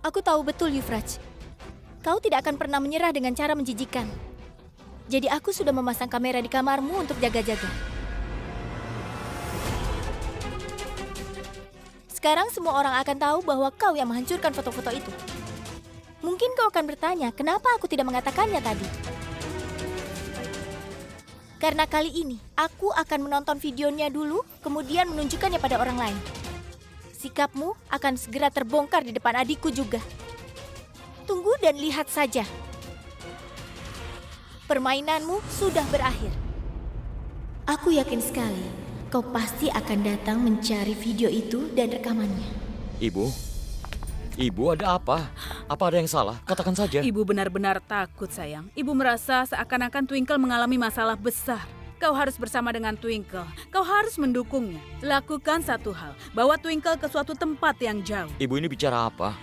Aku tahu betul, Euphrates. Kau tidak akan pernah menyerah dengan cara menjijikan. Jadi aku sudah memasang kamera di kamarmu untuk jaga-jaga. Sekarang semua orang akan tahu bahwa kau yang menghancurkan foto-foto itu. Mungkin kau akan bertanya, kenapa aku tidak mengatakannya tadi? Karena kali ini, aku akan menonton videonya dulu, kemudian menunjukkannya pada orang lain. Sikapmu akan segera terbongkar di depan adikku juga. Tunggu dan lihat saja. Permainanmu sudah berakhir. Aku yakin sekali, kau pasti akan datang mencari video itu dan rekamannya. Ibu ada apa? Apa ada yang salah? Katakan saja. Ibu benar-benar takut, sayang. Ibu merasa seakan-akan Twinkle mengalami masalah besar. Kau harus bersama dengan Twinkle. Kau harus mendukungnya. Lakukan satu hal, bawa Twinkle ke suatu tempat yang jauh. Ibu ini bicara apa?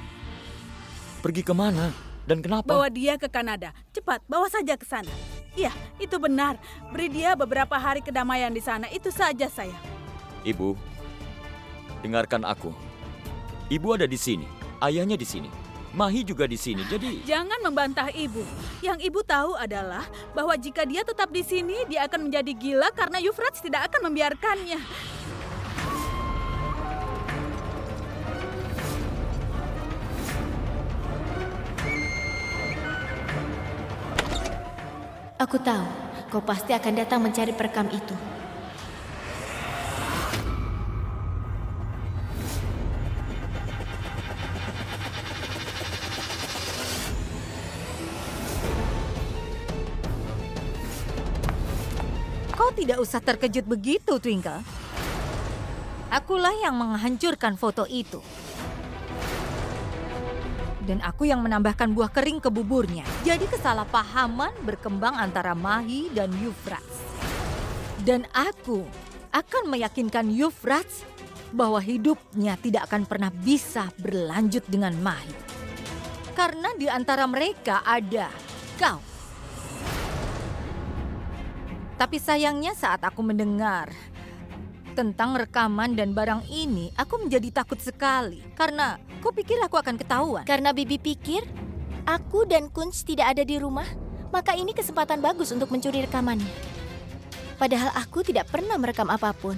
Pergi kemana? Dan kenapa? Bawa dia ke Kanada. Cepat, bawa saja ke sana. Iya, itu benar. Beri dia beberapa hari kedamaian di sana. Itu saja, sayang. Ibu, dengarkan aku. Ibu ada di sini. Ayahnya di sini. Mahi juga di sini. Jadi Jangan membantah ibu. Yang ibu tahu adalah bahwa jika dia tetap di sini, dia akan menjadi gila karena Euphrates tidak akan membiarkannya. Aku tahu, kau pasti akan datang mencari perekam itu. Kau tidak usah terkejut begitu, Twinkle. Akulah yang menghancurkan foto itu. Dan aku yang menambahkan buah kering ke buburnya. Jadi kesalahpahaman berkembang antara Mahi dan Euphrates. Dan aku akan meyakinkan Euphrates bahwa hidupnya tidak akan pernah bisa berlanjut dengan Mahi. Karena di antara mereka ada kau. Tapi sayangnya saat aku mendengar tentang rekaman dan barang ini, aku menjadi takut sekali. Karena kupikir aku akan ketahuan. Karena Bibi pikir, aku dan Kunz tidak ada di rumah, maka ini kesempatan bagus untuk mencuri rekamannya. Padahal aku tidak pernah merekam apapun.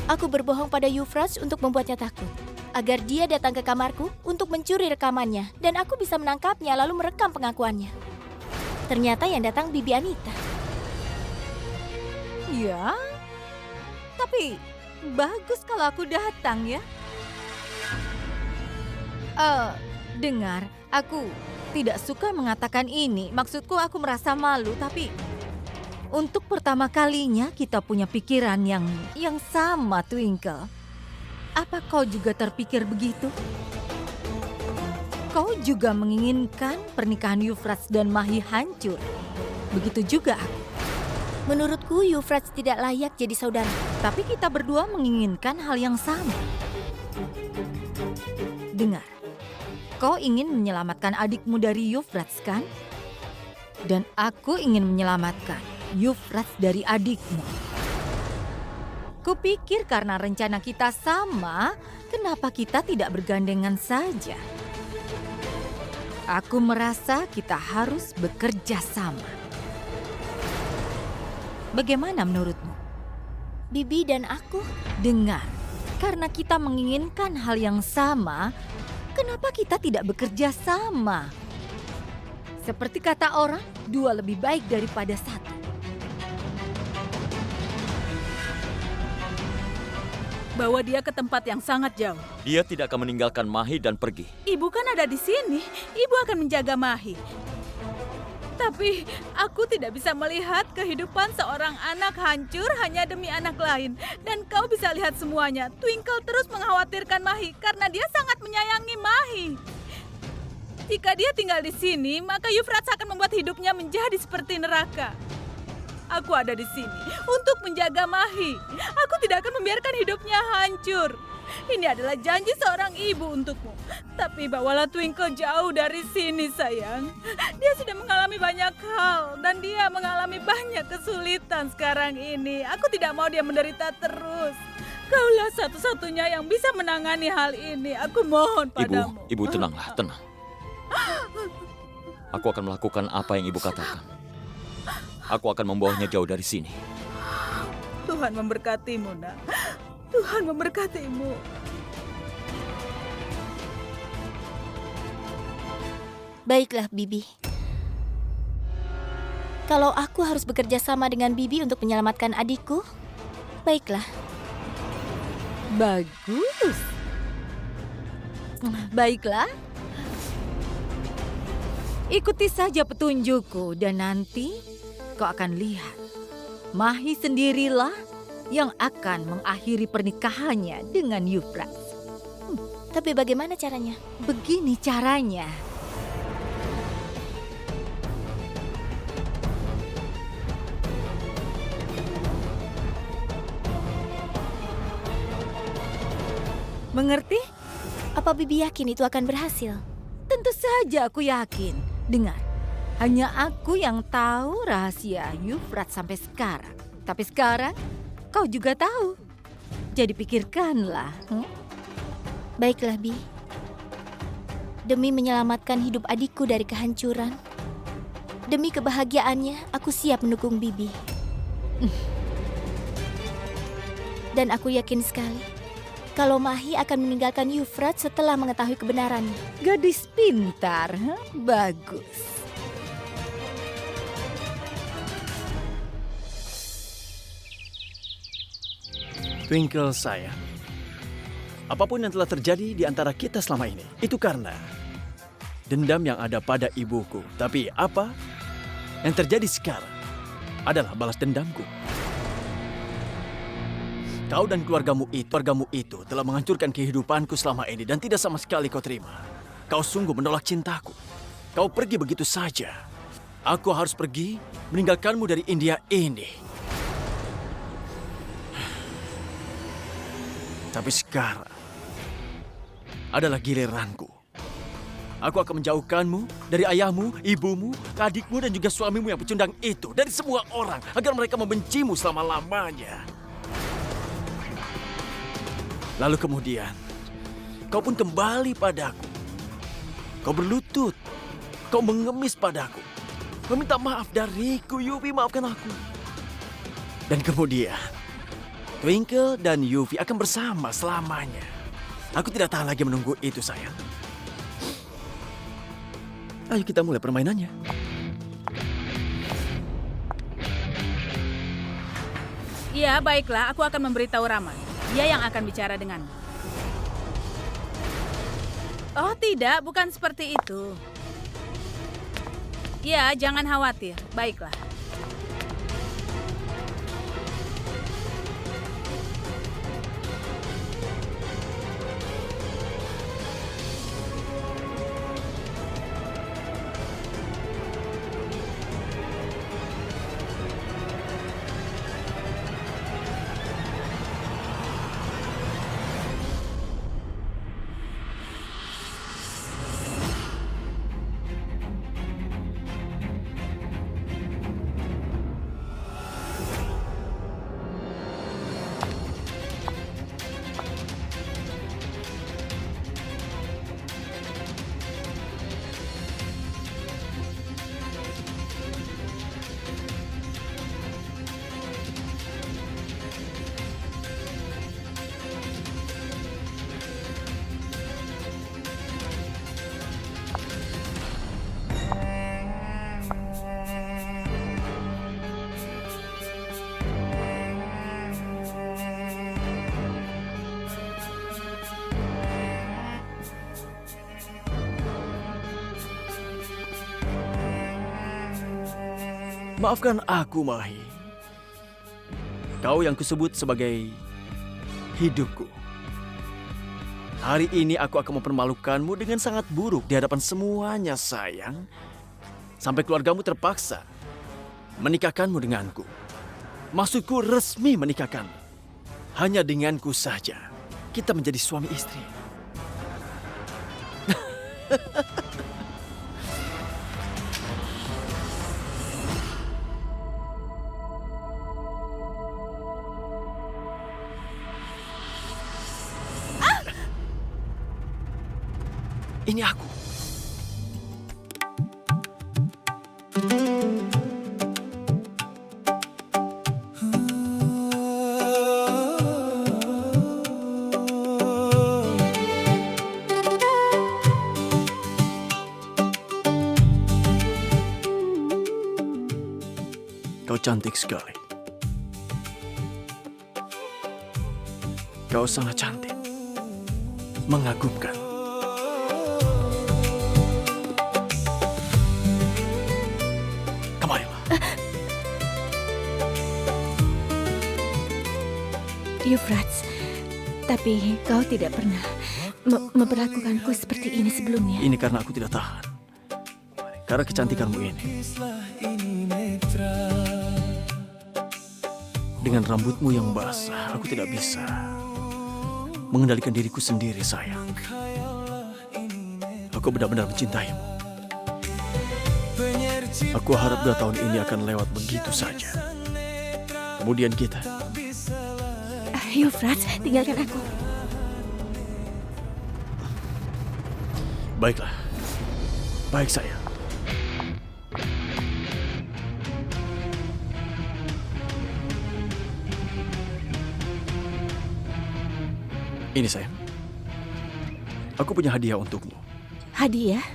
Aku berbohong pada Euphrates untuk membuatnya takut. Agar dia datang ke kamarku untuk mencuri rekamannya. Dan aku bisa menangkapnya lalu merekam pengakuannya. Ternyata yang datang Bibi Anita. Ya, tapi bagus kalau aku datang ya. Dengar, aku tidak suka mengatakan ini. Maksudku aku merasa malu, tapi untuk pertama kalinya kita punya pikiran yang sama, Twinkle. Apa kau juga terpikir begitu? Kau juga menginginkan pernikahan Euphrates dan Mahi hancur. Begitu juga aku. Menurutku Euphrates tidak layak jadi saudara. Tapi kita berdua menginginkan hal yang sama. Dengar, kau ingin menyelamatkan adikmu dari Euphrates, kan? Dan aku ingin menyelamatkan Euphrates dari adikmu. Kupikir karena rencana kita sama, kenapa kita tidak bergandengan saja? Aku merasa kita harus bekerja sama. Bagaimana menurutmu? Bibi dan aku. Dengar, karena kita menginginkan hal yang sama, kenapa kita tidak bekerja sama? Seperti kata orang, 2 lebih baik daripada 1. Bawa dia ke tempat yang sangat jauh. dia tidak akan meninggalkan Mahi dan pergi. Ibu kan ada di sini. Ibu akan menjaga Mahi. Tapi aku tidak bisa melihat kehidupan seorang anak hancur hanya demi anak lain. Dan kau bisa lihat semuanya. Twinkle terus mengkhawatirkan Mahi karena dia sangat menyayangi Mahi. Jika dia tinggal di sini, maka Euphrates akan membuat hidupnya menjadi seperti neraka. Aku ada di sini untuk menjaga Mahi. Aku tidak akan membiarkan hidupnya hancur. Ini adalah janji seorang ibu untukmu. Tapi bawalah Twinkle jauh dari sini, sayang. Dia sudah mengalami banyak hal dan dia mengalami banyak kesulitan sekarang ini. Aku tidak mau dia menderita terus. Kaulah satu-satunya yang bisa menangani hal ini. Aku mohon padamu. Ibu tenanglah, tenang. Aku akan melakukan apa yang ibu katakan. Aku akan membawanya jauh dari sini. Tuhan memberkatimu, nak. Tuhan memberkatimu. Baiklah, Bibi. Kalau aku harus bekerja sama dengan Bibi untuk menyelamatkan adikku, baiklah. Bagus. Baiklah. Ikuti saja petunjukku dan nanti kau akan lihat. Mahi sendirilah yang akan mengakhiri pernikahannya dengan Euphrates. Tapi bagaimana caranya? Begini caranya. Mengerti? Apa Bibi yakin itu akan berhasil? Tentu saja aku yakin. Dengar, hanya aku yang tahu rahasia Euphrates sampai sekarang. Tapi sekarang kau juga tahu. Jadi pikirkanlah. Baiklah, Bi. Demi menyelamatkan hidup adikku dari kehancuran, demi kebahagiaannya, aku siap mendukung Bibi. Dan aku yakin sekali kalau Mahi akan meninggalkan Euphrates setelah mengetahui kebenarannya. Gadis pintar, bagus. Twinkle sayang, apapun yang telah terjadi di antara kita selama ini, itu karena dendam yang ada pada ibuku. Tapi apa yang terjadi sekarang adalah balas dendamku. Kau dan keluargamu itu telah menghancurkan kehidupanku selama ini dan tidak sama sekali kau terima. Kau sungguh menolak cintaku. Kau pergi begitu saja. Aku harus pergi meninggalkanmu dari India ini. Tapi sekarang adalah giliranku. Aku akan menjauhkanmu dari ayahmu, ibumu, adikmu, dan juga suamimu yang pecundang itu. Dari semua orang agar mereka membencimu selama-lamanya. Lalu kemudian, kau pun kembali padaku. Kau berlutut. Kau mengemis padaku. Meminta maaf dariku, Yuvi, maafkan aku. Dan kemudian, Twinkle dan Yuvi akan bersama selamanya. Aku tidak tahan lagi menunggu itu, sayang. Ayo kita mulai permainannya. Ya, baiklah. Aku akan memberitahu Rama. Dia yang akan bicara denganmu. Oh tidak, bukan seperti itu. Ya, jangan khawatir. Baiklah. Maafkan aku, Mahi. Kau yang kusebut sebagai hidupku. Hari ini aku akan mempermalukanmu dengan sangat buruk di hadapan semuanya, sayang. Sampai keluargamu terpaksa menikahkanmu denganku. Maksudku resmi menikahkanmu. Hanya denganku saja kita menjadi suami istri. Ini aku. Kau cantik sekali. Kau sangat cantik. Mengagumkan. Kemarilah. Euphrates, tapi kau tidak pernah memperlakukanku seperti ini sebelumnya. Ini karena aku tidak tahan. Karena kecantikanmu ini. Dengan rambutmu yang basah, aku tidak bisa mengendalikan diriku sendiri, sayang. Aku benar-benar mencintaimu. Aku harap 2 tahun ini akan lewat begitu saja. Kemudian kita... Euphrates, tinggalkan aku. Baiklah. Baik, sayang. Ini, sayang. Aku punya hadiah untukmu. Hadiah?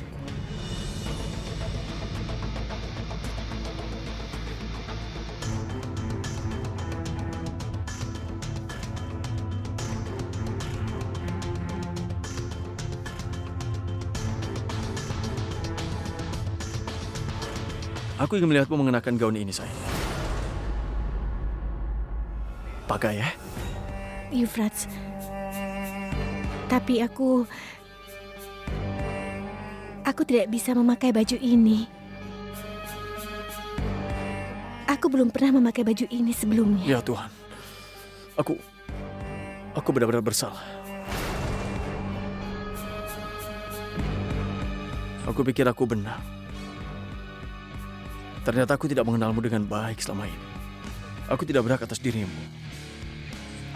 Aku ingin melihatmu mengenakan gaun ini, sayang. Pakai ya. Euphrates, tapi aku tidak bisa memakai baju ini. Aku belum pernah memakai baju ini sebelumnya. Ya Tuhan. Aku benar-benar bersalah. Aku pikir aku benar. Ternyata aku tidak mengenalmu dengan baik selama ini. Aku tidak berhak atas dirimu.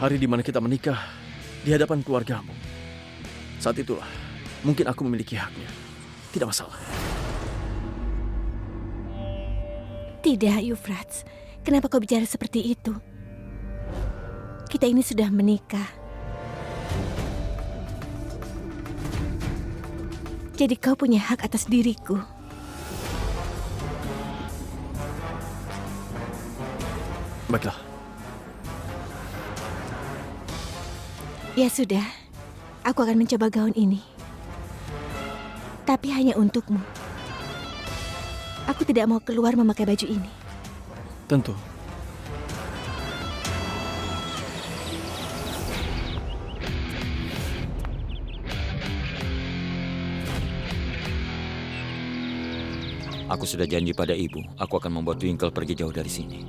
Hari di mana kita menikah di hadapan keluargamu. Saat itulah mungkin aku memiliki haknya. Tidak masalah. Tidak, Euphrates. Kenapa kau bicara seperti itu? Kita ini sudah menikah. Jadi kau punya hak atas diriku. Baiklah. Ya sudah, aku akan mencoba gaun ini. Tapi hanya untukmu. Aku tidak mau keluar memakai baju ini. Tentu. Aku sudah janji pada ibu, aku akan membuat Twinkle pergi jauh dari sini.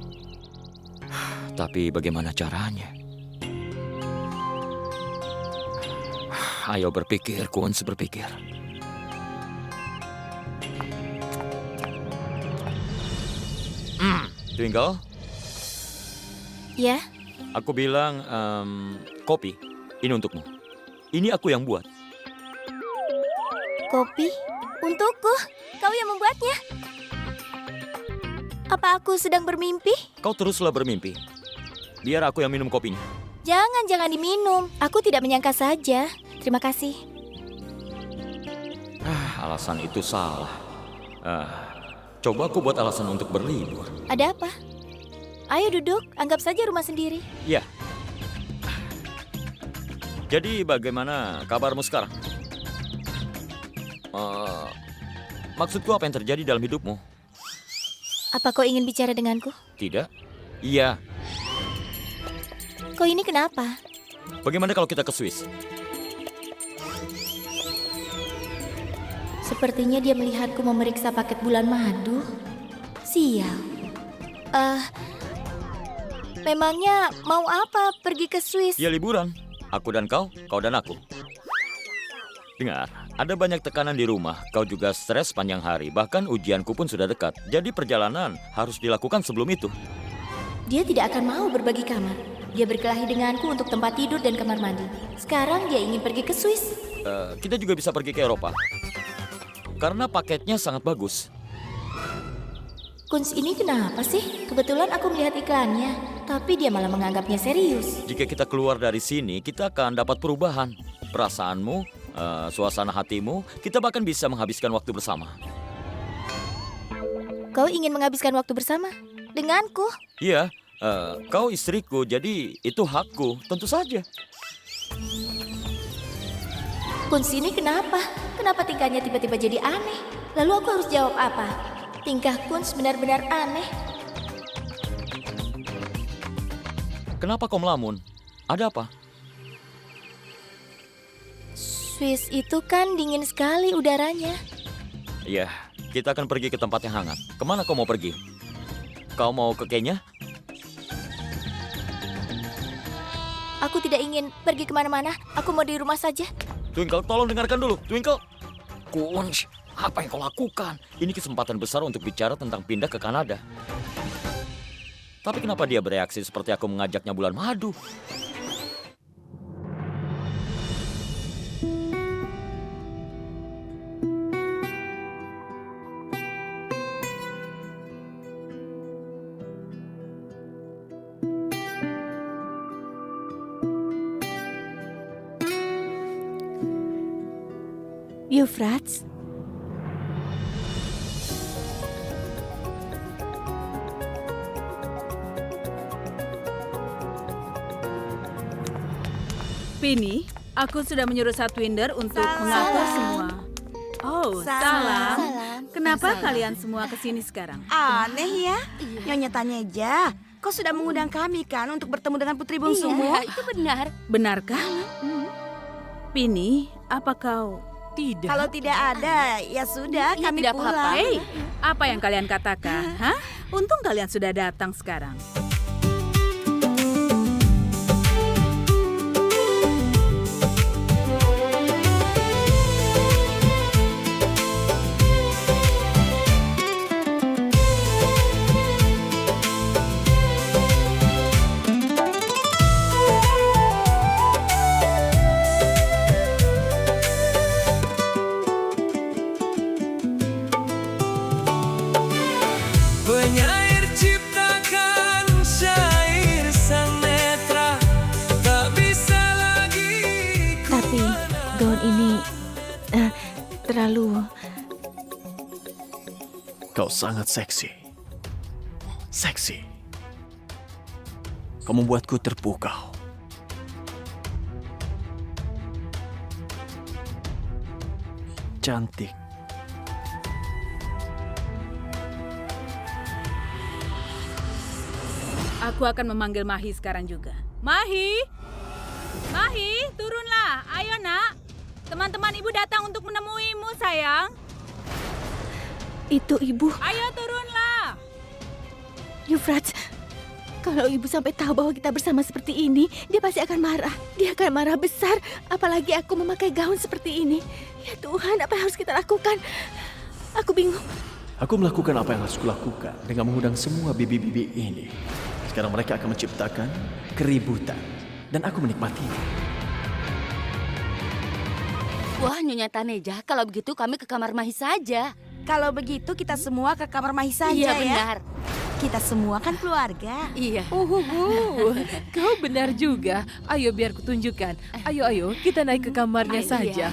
Tapi bagaimana caranya? Ayo berpikir, Kunz, berpikir. Twinkle, Ya, aku bilang kopi. Ini untukmu. Ini aku yang buat. kopi untukku. Kau yang membuatnya. Apa aku sedang bermimpi? Kau teruslah bermimpi. Biar aku yang minum kopinya. Jangan diminum. Aku tidak menyangka saja. Terima kasih. Alasan itu salah. Coba aku buat alasan untuk berlibur. Ada apa? Ayo duduk, anggap saja rumah sendiri. Ya. Jadi bagaimana kabarmu sekarang? Maksudku apa yang terjadi dalam hidupmu? Apa kau ingin bicara denganku? Tidak? Iya. Kau ini kenapa? Bagaimana kalau kita ke Swiss? Sepertinya dia melihatku memeriksa paket bulan madu. Sial. Memangnya mau apa pergi ke Swiss? Ya liburan. Aku dan kau dan aku. Dengar, ada banyak tekanan di rumah. Kau juga stres panjang hari. Bahkan ujianku pun sudah dekat. Jadi perjalanan harus dilakukan sebelum itu. Dia tidak akan mau berbagi kamar. Dia berkelahi denganku untuk tempat tidur dan kamar mandi. Sekarang dia ingin pergi ke Swiss. kita juga bisa pergi ke Eropa. Karena paketnya sangat bagus. Kunz ini kenapa sih? Kebetulan aku melihat iklannya, tapi dia malah menganggapnya serius. Jika kita keluar dari sini, kita akan dapat perubahan. Perasaanmu, suasana hatimu, kita bahkan bisa menghabiskan waktu bersama. Kau ingin menghabiskan waktu bersama? Denganku? Iya, kau istriku, jadi itu hakku, tentu saja. Kunz ini kenapa? Kenapa tingkahnya tiba-tiba jadi aneh? Lalu aku harus jawab apa? Tingkah Kunz benar-benar aneh. Kenapa kau melamun? Ada apa? Swiss itu kan dingin sekali udaranya. Iya, kita akan pergi ke tempat yang hangat. Kemana kau mau pergi? Kau mau ke Kenya? Aku tidak ingin pergi kemana-mana. Aku mau di rumah saja. Twinkle, tolong dengarkan dulu. Twinkle. Kunz, apa yang kau lakukan? Ini kesempatan besar untuk bicara tentang pindah ke Kanada. Tapi kenapa dia bereaksi seperti aku mengajaknya bulan madu? Euphrates? Pini, aku sudah menyuruh Satwinder untuk Salam. mengatur semua. Oh, salam. Salam. Kenapa kalian semua kesini sekarang? Aneh ya, Nyonya Taneja. Kau sudah mengundang kami kan untuk bertemu dengan putri bungsumu? Itu benar. Benarkah? Pini, apa kau? Tidak. Kalau tidak ada, ya sudah, Iya, kami tidak apa-apa. pulang. Hei, apa yang kalian katakan? Hah? Untung kalian sudah datang sekarang. Penyair ciptakan syair sang netra, tak bisa lagi ku Tapi gaun ini terlalu... Kau sangat seksi. Seksi. Kau membuatku terpukau. Cantik. Aku akan memanggil Mahi sekarang juga. Mahi! Mahi, turunlah. Ayo, nak. Teman-teman ibu datang untuk menemuimu, sayang. Itu ibu. Ayo, turunlah. Euphrates, kalau ibu sampai tahu bahwa kita bersama seperti ini, dia pasti akan marah. Dia akan marah besar, apalagi aku memakai gaun seperti ini. Ya Tuhan, apa yang harus kita lakukan? Aku bingung. Aku melakukan apa yang harus kulakukan dengan mengundang semua bibi-bibi ini. Sekarang mereka akan menciptakan keributan. Dan aku menikmatinya. Wah, Nyonya Taneja, kalau begitu kami ke kamar Mahi saja. Kalau begitu kita semua ke kamar Mahi saja Iya, ya. benar. Kita semua kan keluarga. Iya. Kau benar juga. Ayo biar kutunjukkan. Ayo, kita naik ke kamarnya Iya. saja.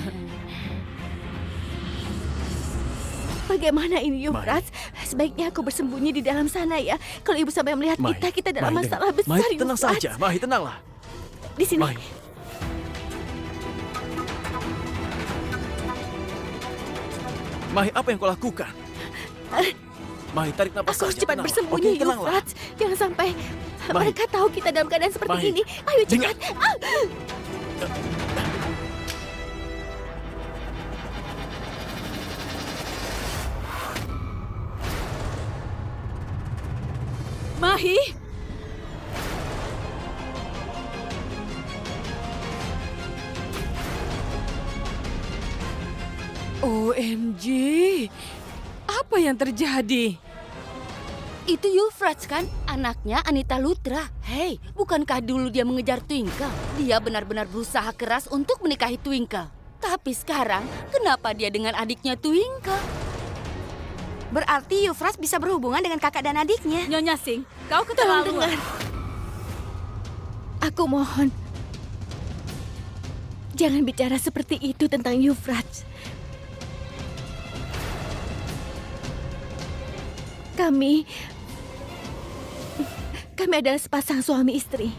Bagaimana ini, Euphrates? Sebaiknya aku bersembunyi di dalam sana ya. Kalau ibu sampai melihat Mai, kita dalam Mai, masalah besar, Mai, tenang Euphrates. saja. Mai, tenanglah. Di sini. Mai. Mai, apa yang kau lakukan? Mai, tarik napas Aku harus saja. cepat tenanglah. bersembunyi, Oke, tenanglah. Euphrates. Jangan sampai Mai. mereka tahu kita dalam keadaan seperti Mai. ini. Ayo Dengar. cepat. Ah! Mahi! OMG. Apa yang terjadi? Itu Euphrates kan? Anaknya Anita Lutra. Hei, bukankah dulu dia mengejar Twinkle? Dia benar-benar berusaha keras untuk menikahi Twinkle. Tapi sekarang, kenapa dia dengan adiknya Twinkle? Berarti Euphrates bisa berhubungan dengan kakak dan adiknya. Nyonya Singh, kau Tolong keterlaluan. dengar. Aku mohon. Jangan bicara seperti itu tentang Euphrates. Kami adalah sepasang suami istri.